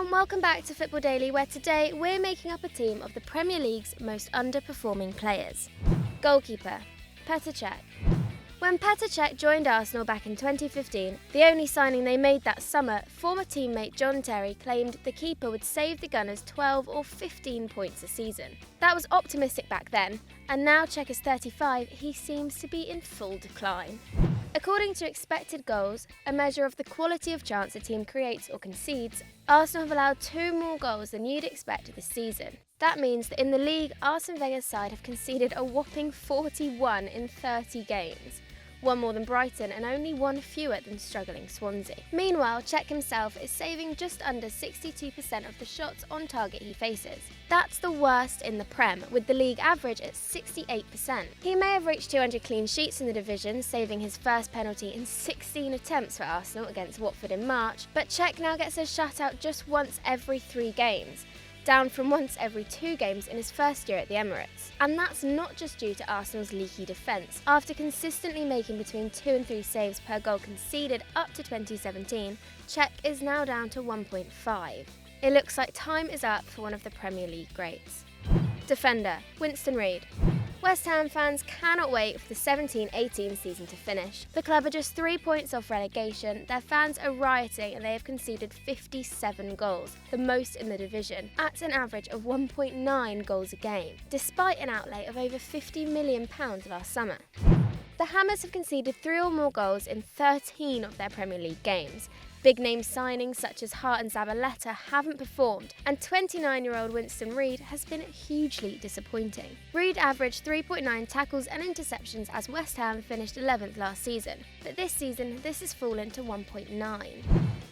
and welcome back to Football Daily, where today we're making up a team of the Premier League's most underperforming players. Goalkeeper, Petr Cech. When Petr Cech joined Arsenal back in 2015, the only signing they made that summer, former teammate John Terry claimed the keeper would save the Gunners 12 or 15 points a season. That was optimistic back then, and now Cech is 35, he seems to be in full decline. According to expected goals, a measure of the quality of chance a team creates or concedes, Arsenal have allowed 2 more goals than you'd expect this season. That means that in the league, Arsene Wenger's side have conceded a whopping 41 in 30 games. One more than Brighton and only one fewer than struggling Swansea. Meanwhile, Cech himself is saving just under 62% of the shots on target he faces. That's the worst in the Prem, with the league average at 68%. He may have reached 200 clean sheets in the division, saving his first penalty in 16 attempts for Arsenal against Watford in March, but Cech now gets a shutout just once every 3 games. Down from once every 2 games in his first year at the Emirates. And that's not just due to Arsenal's leaky defence. After consistently making between 2 and 3 saves per goal conceded up to 2017, Cech is now down to 1.5. It looks like time is up for one of the Premier League greats. Defender, Winston Reid. West Ham fans cannot wait for the 17-18 season to finish. The club are just 3 points off relegation, their fans are rioting and they have conceded 57 goals, the most in the division, at an average of 1.9 goals a game, despite an outlay of over £50 million last summer. The Hammers have conceded 3 or more goals in 13 of their Premier League games. Big-name signings such as Hart and Zabaleta haven't performed, and 29-year-old Winston Reid has been hugely disappointing. Reid averaged 3.9 tackles and interceptions as West Ham finished 11th last season, but this season this has fallen to 1.9.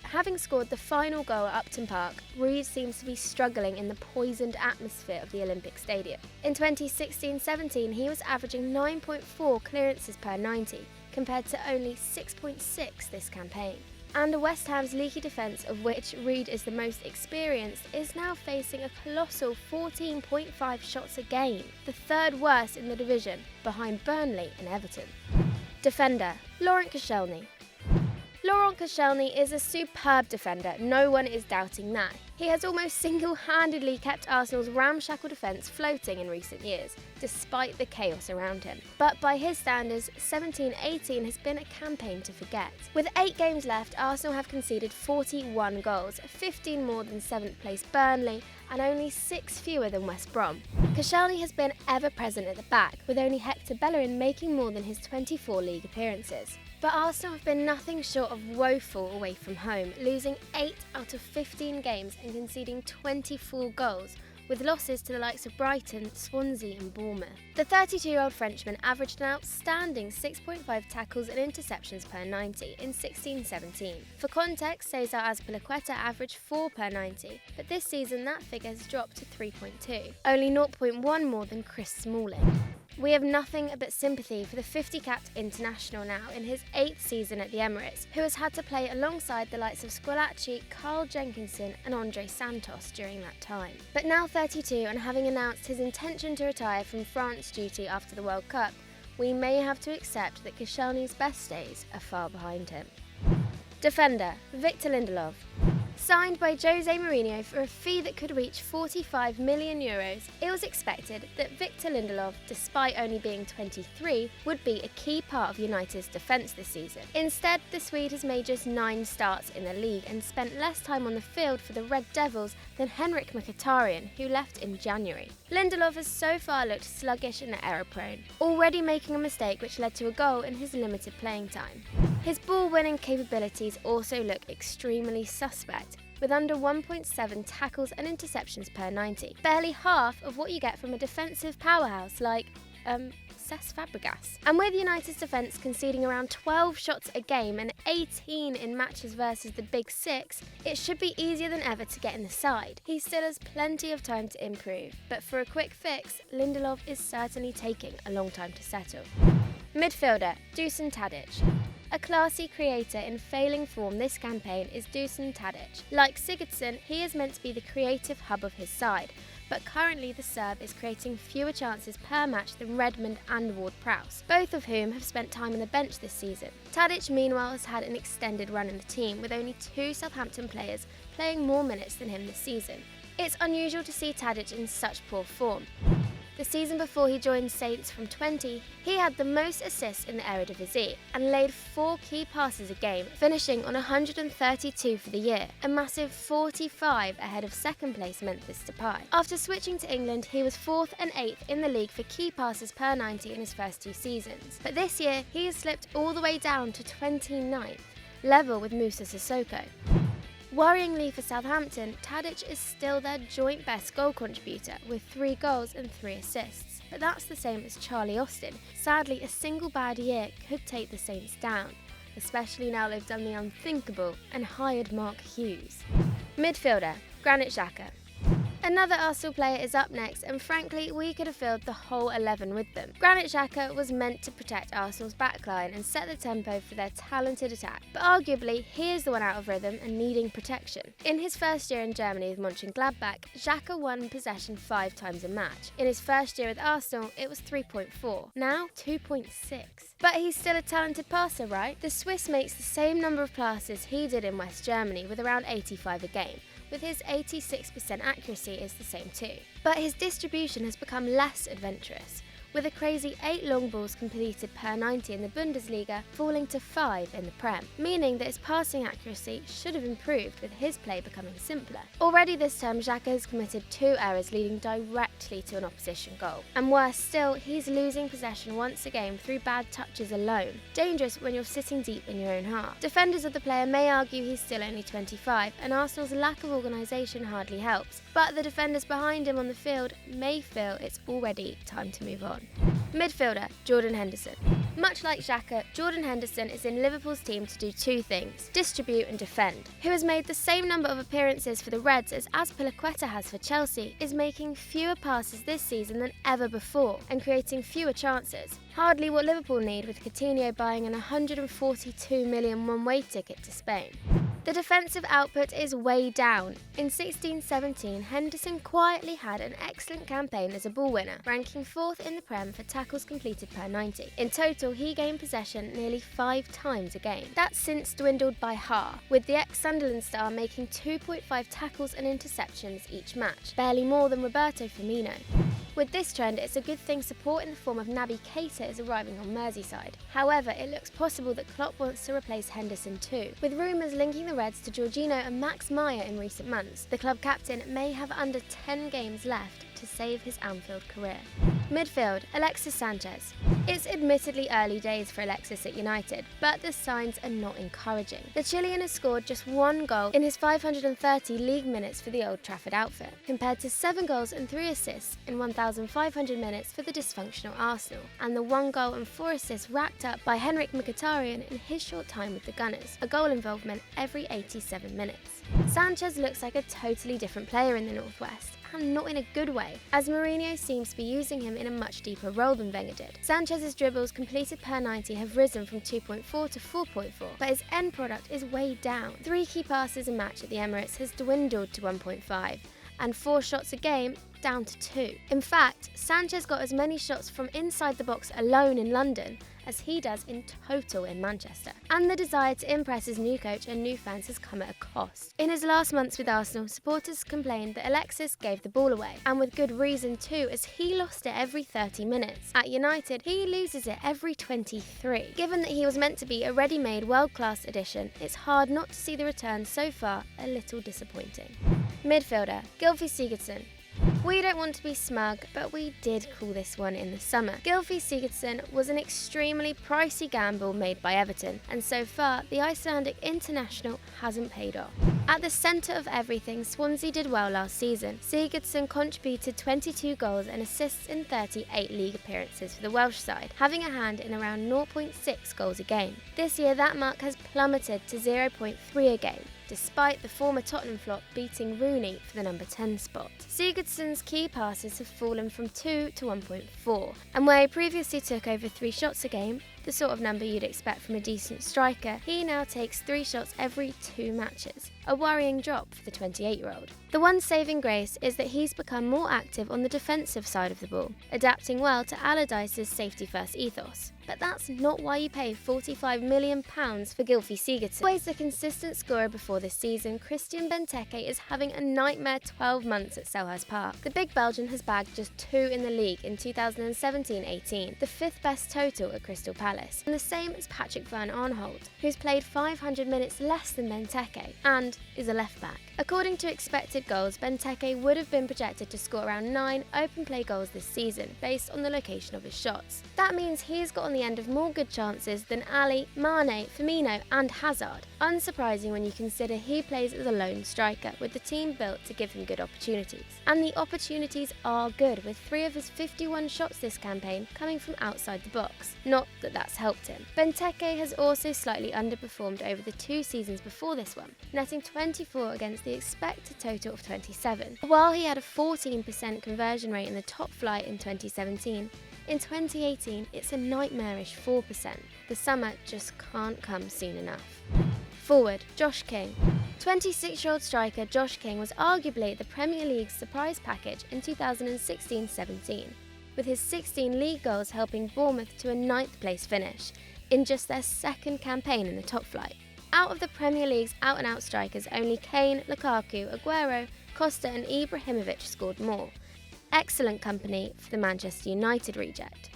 Having scored the final goal at Upton Park, Reid seems to be struggling in the poisoned atmosphere of the Olympic Stadium. In 2016-17, he was averaging 9.4 clearances per 90, compared to only 6.6 this campaign. And West Ham's leaky defence, of which Reid is the most experienced, is now facing a colossal 14.5 shots a game, the 3rd worst in the division, behind Burnley and Everton. Defender, Laurent Koscielny. Laurent Koscielny is a superb defender, no one is doubting that. He has almost single-handedly kept Arsenal's ramshackle defence floating in recent years, despite the chaos around him. But by his standards, 17-18 has been a campaign to forget. With 8 games left, Arsenal have conceded 41 goals, 15 more than 7th place Burnley, and only 6 fewer than West Brom. Koscielny has been ever-present at the back, with only Hector Bellerin making more than his 24 league appearances. But Arsenal have been nothing short of woeful away from home, losing 8 out of 15 games and conceding 24 goals, with losses to the likes of Brighton, Swansea and Bournemouth. The 32-year-old Frenchman averaged an outstanding 6.5 tackles and interceptions per 90 in 16-17. For context, Cesar Azpilicueta averaged 4 per 90, but this season that figure has dropped to 3.2, only 0.1 more than Chris Smalling. We have nothing but sympathy for the 50-capped international now in his 8th season at the Emirates, who has had to play alongside the likes of Squillaci, Carl Jenkinson and Andre Santos during that time. But now 32 and having announced his intention to retire from France duty after the World Cup, we may have to accept that Koscielny's best days are far behind him. Defender, Victor Lindelof. Signed by Jose Mourinho for a fee that could reach €45 million, it was expected that Victor Lindelof, despite only being 23, would be a key part of United's defence this season. Instead, the Swede has made just 9 starts in the league and spent less time on the field for the Red Devils than Henrik Mkhitaryan, who left in January. Lindelof has so far looked sluggish and error-prone, already making a mistake which led to a goal in his limited playing time. His ball-winning capabilities also look extremely suspect, with under 1.7 tackles and interceptions per 90, barely half of what you get from a defensive powerhouse like, Cesc Fabregas. And with United's defence conceding around 12 shots a game and 18 in matches versus the Big Six, it should be easier than ever to get in the side. He still has plenty of time to improve, but for a quick fix, Lindelof is certainly taking a long time to settle. Midfielder, Dusan Tadic. A classy creator in failing form this campaign is Dusan Tadic. Like Sigurdsson, he is meant to be the creative hub of his side, but currently the Serb is creating fewer chances per match than Redmond and Ward-Prowse, both of whom have spent time on the bench this season. Tadic, meanwhile, has had an extended run in the team, with only 2 Southampton players playing more minutes than him this season. It's unusual to see Tadic in such poor form. The season before he joined Saints from 20, he had the most assists in the Eredivisie and laid 4 key passes a game, finishing on 132 for the year, a massive 45 ahead of second place Memphis Depay. After switching to England, he was 4th and 8th in the league for key passes per 90 in his first 2 seasons. But this year, he has slipped all the way down to 29th, level with Moussa Sissoko. Worryingly for Southampton, Tadic is still their joint best goal contributor with 3 goals and 3 assists. But that's the same as Charlie Austin. Sadly, a single bad year could take the Saints down, especially now they've done the unthinkable and hired Mark Hughes. Midfielder, Granit Xhaka. Another Arsenal player is up next, and frankly, we could have filled the whole 11 with them. Granit Xhaka was meant to protect Arsenal's backline and set the tempo for their talented attack, but arguably, he is the one out of rhythm and needing protection. In his first year in Germany with Mönchengladbach, Xhaka won possession 5 times a match. In his first year with Arsenal, it was 3.4, now 2.6. But he's still a talented passer, right? The Swiss makes the same number of passes he did in West Germany, with around 85 a game. With his 86% accuracy is the same too. But his distribution has become less adventurous, with a crazy 8 long balls completed per 90 in the Bundesliga falling to 5 in the Prem, meaning that his passing accuracy should have improved with his play becoming simpler. Already this term, Xhaka has committed 2 errors leading directly to an opposition goal. And worse still, he's losing possession once a game through bad touches alone, dangerous when you're sitting deep in your own half. Defenders of the player may argue he's still only 25, and Arsenal's lack of organisation hardly helps, but the defenders behind him on the field may feel it's already time to move on. Midfielder, Jordan Henderson. Much like Xhaka, Jordan Henderson is in Liverpool's team to do 2 things: distribute and defend. Who has made the same number of appearances for the Reds as Azpilicueta has for Chelsea, is making fewer passes this season than ever before and creating fewer chances. Hardly what Liverpool need, with Coutinho buying an £142 million one-way ticket to Spain. The defensive output is way down. In 16-17, Henderson quietly had an excellent campaign as a ball winner, ranking 4th in the Prem for tackles completed per 90. In total, he gained possession nearly 5 times a game. That's since dwindled by half, with the ex-Sunderland star making 2.5 tackles and interceptions each match, barely more than Roberto Firmino. With this trend, it's a good thing support in the form of Naby Keita is arriving on Merseyside. However, it looks possible that Klopp wants to replace Henderson too, with rumours linking the Reds to Jorginho and Max Meyer in recent months. The club captain may have under 10 games left to save his Anfield career. Midfield, Alexis Sanchez. It's admittedly early days for Alexis at United, but the signs are not encouraging. The Chilean has scored just 1 goal in his 530 league minutes for the Old Trafford outfit, compared to 7 goals and 3 assists in 1,500 minutes for the dysfunctional Arsenal, and the 1 goal and 4 assists racked up by Henrik Mkhitaryan in his short time with the Gunners, a goal involvement every 87 minutes. Sanchez looks like a totally different player in the Northwest, and not in a good way, as Mourinho seems to be using him in a much deeper role than Wenger did. Sanchez's dribbles completed per 90 have risen from 2.4 to 4.4, but his end product is way down. 3 key passes a match at the Emirates has dwindled to 1.5, and 4 shots a game down to 2. In fact, Sanchez got as many shots from inside the box alone in London as he does in total in Manchester. And the desire to impress his new coach and new fans has come at a cost. In his last months with Arsenal, supporters complained that Alexis gave the ball away, and with good reason too, as he lost it every 30 minutes. At United, he loses it every 23. Given that he was meant to be a ready-made world-class addition, it's hard not to see the return so far a little disappointing. Midfielder, Gylfi Sigurdsson. We don't want to be smug, but we did call this one in the summer. Gylfi Sigurdsson was an extremely pricey gamble made by Everton, and so far, the Icelandic international hasn't paid off. At the centre of everything, Swansea did well last season. Sigurdsson contributed 22 goals and assists in 38 league appearances for the Welsh side, having a hand in around 0.6 goals a game. This year, that mark has plummeted to 0.3 a game, despite the former Tottenham flop beating Rooney for the number 10 spot. Sigurdsson's key passes have fallen from 2 to 1.4, and where he previously took over 3 shots a game, the sort of number you'd expect from a decent striker, he now takes 3 shots every 2 matches, a worrying drop for the 28-year-old. The one saving grace is that he's become more active on the defensive side of the ball, adapting well to Allardyce's safety-first ethos. But that's not why you pay £45 million for Gylfi Sigurdsson. Always a consistent scorer before this season, Christian Benteke is having a nightmare 12 months at Selhurst Park. The big Belgian has bagged just 2 in the league in 2017-18, the 5th best total at Crystal Palace, and the same as Patrick van Aanholt, who's played 500 minutes less than Benteke and is a left-back. According to expected goals, Benteke would have been projected to score around 9 open play goals this season, based on the location of his shots. That means he's got on the end of more good chances than Ali, Mane, Firmino and Hazard. Unsurprising when you consider he plays as a lone striker, with the team built to give him good opportunities. And the opportunities are good, with 3 of his 51 shots this campaign coming from outside the box. Not that that's helped him. Benteke has also slightly underperformed over the 2 seasons before this one, netting 24 against the expected total of 27. While he had a 14% conversion rate in the top flight in 2017, in 2018 it's a nightmarish 4%. The summer just can't come soon enough. Forward, Josh King. 26-year-old striker Josh King was arguably the Premier League's surprise package in 2016-17, with his 16 league goals helping Bournemouth to a 9th place finish, in just their 2nd campaign in the top flight. Out of the Premier League's out-and-out strikers, only Kane, Lukaku, Aguero, Costa and Ibrahimovic scored more. Excellent company for the Manchester United reject.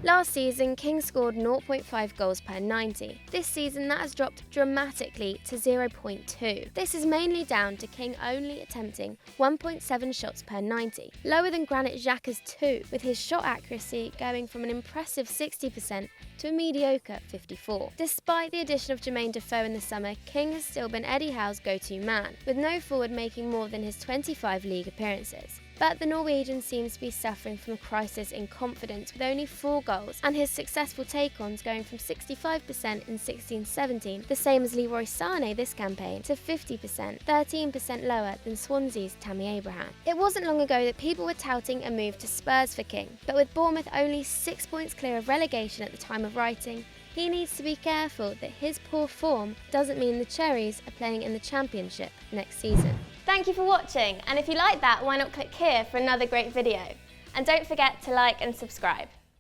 Last season, King scored 0.5 goals per 90. This season, that has dropped dramatically to 0.2. This is mainly down to King only attempting 1.7 shots per 90, lower than Granit Xhaka's 2, with his shot accuracy going from an impressive 60% to a mediocre 54. Despite the addition of Jermaine Defoe in the summer, King has still been Eddie Howe's go-to man, with no forward making more than his 25 league appearances. But the Norwegian seems to be suffering from a crisis in confidence, with only 4 goals and his successful take-ons going from 65% in 16-17, the same as Leroy Sané this campaign, to 50%, 13% lower than Swansea's Tammy Abraham. It wasn't long ago that people were touting a move to Spurs for King, but with Bournemouth only 6 points clear of relegation at the time of writing, he needs to be careful that his poor form doesn't mean the Cherries are playing in the Championship next season. Thank you for watching, and if you like that, why not click here for another great video? And don't forget to like and subscribe.